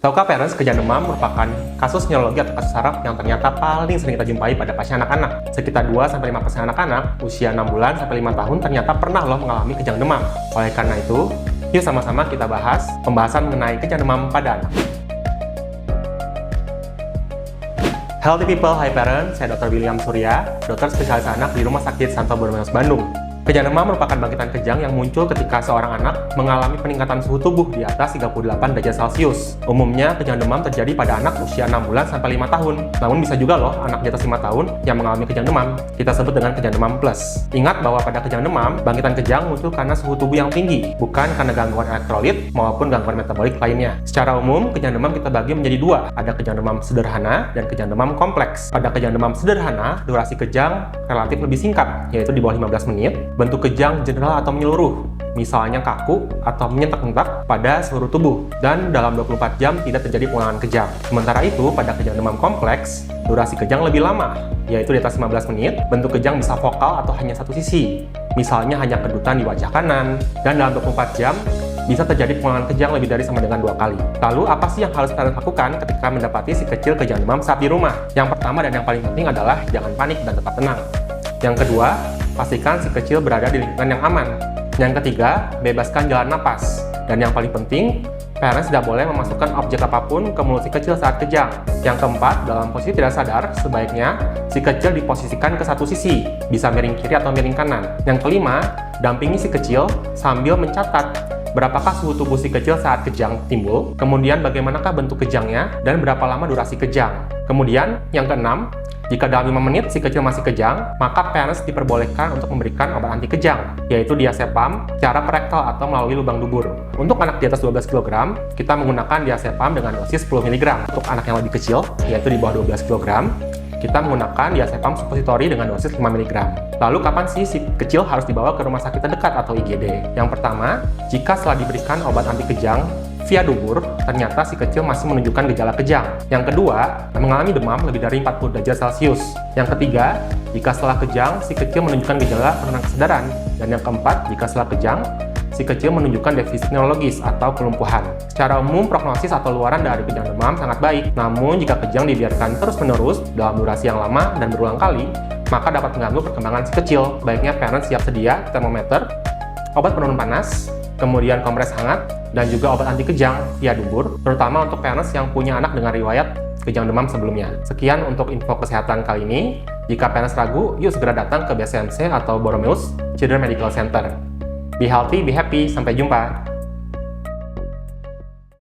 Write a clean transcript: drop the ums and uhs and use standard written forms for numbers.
Tahukah parents, kejang demam merupakan kasus neurologi atau kasus saraf yang ternyata paling sering kita jumpai pada pasien anak-anak. Sekitar 2-5% anak-anak usia 6 bulan sampai 5 tahun ternyata pernah mengalami kejang demam. Oleh karena itu, yuk sama-sama kita bahas pembahasan mengenai kejang demam pada anak. Healthy people, hi parents, saya Dr. William Surya, dokter spesialis anak di Rumah Sakit Santo Borromeus Bandung. Kejang demam merupakan bangkitan kejang yang muncul ketika seorang anak mengalami peningkatan suhu tubuh di atas 38 derajat Celcius. Umumnya, kejang demam terjadi pada anak usia 6 bulan sampai 5 tahun. Namun bisa juga anak di atas 5 tahun yang mengalami kejang demam. Kita sebut dengan kejang demam plus. Ingat bahwa pada kejang demam, bangkitan kejang muncul karena suhu tubuh yang tinggi, bukan karena gangguan elektrolit maupun gangguan metabolik lainnya. Secara umum, kejang demam kita bagi menjadi dua. Ada kejang demam sederhana dan kejang demam kompleks. Pada kejang demam sederhana, durasi kejang relatif lebih singkat, yaitu di bawah 15 menit. Bentuk kejang general atau menyeluruh, misalnya kaku atau menyentak-nentak pada seluruh tubuh, dan dalam 24 jam tidak terjadi pengulangan kejang. Sementara itu, pada kejang demam kompleks, durasi kejang lebih lama, yaitu di atas 15 menit, bentuk kejang bisa vokal atau hanya satu sisi, misalnya hanya kedutan di wajah kanan, dan dalam 24 jam, bisa terjadi pengulangan kejang lebih dari sama dengan 2 kali. Lalu, apa sih yang harus kalian lakukan ketika mendapati si kecil kejang demam saat di rumah? Yang pertama dan yang paling penting adalah jangan panik dan tetap tenang. Yang kedua, pastikan si kecil berada di lingkungan yang aman. Yang ketiga, bebaskan jalan napas. Dan yang paling penting, parents tidak boleh memasukkan objek apapun ke mulut si kecil saat kejang. Yang keempat, dalam posisi tidak sadar, sebaiknya si kecil diposisikan ke satu sisi, bisa miring kiri atau miring kanan. Yang kelima, dampingi si kecil sambil mencatat berapakah suhu tubuh si kecil saat kejang timbul, kemudian bagaimanakah bentuk kejangnya, dan berapa lama durasi kejang. Kemudian, yang keenam, jika dalam 5 menit si kecil masih kejang, maka parents diperbolehkan untuk memberikan obat anti kejang, yaitu diazepam secara perektal atau melalui lubang dubur. Untuk anak di atas 12 kg, kita menggunakan diazepam dengan dosis 10 mg. Untuk anak yang lebih kecil, yaitu di bawah 12 kg, kita menggunakan diazepam suppositori dengan dosis 5 mg. Lalu kapan sih si kecil harus dibawa ke rumah sakit terdekat atau IGD? Yang pertama, jika setelah diberikan obat anti kejang via dubur, ternyata si kecil masih menunjukkan gejala kejang. Yang kedua, mengalami demam lebih dari 40 derajat Celcius. Yang ketiga, jika setelah kejang, si kecil menunjukkan gejala penurunan kesadaran. Dan yang keempat, jika setelah kejang, si kecil menunjukkan defisit neurologis atau kelumpuhan. Secara umum, prognosis atau luaran dari kejang demam sangat baik. Namun, jika kejang dibiarkan terus-menerus dalam durasi yang lama dan berulang kali, maka dapat mengganggu perkembangan si kecil. Baiknya parents siap sedia termometer, obat penurun panas, kemudian kompres hangat, dan juga obat anti kejang via dubur, terutama untuk parents yang punya anak dengan riwayat kejang demam sebelumnya. Sekian untuk info kesehatan kali ini. Jika parents ragu, yuk segera datang ke BSMC atau Borromeus Children Medical Center. Be healthy, be happy. Sampai jumpa.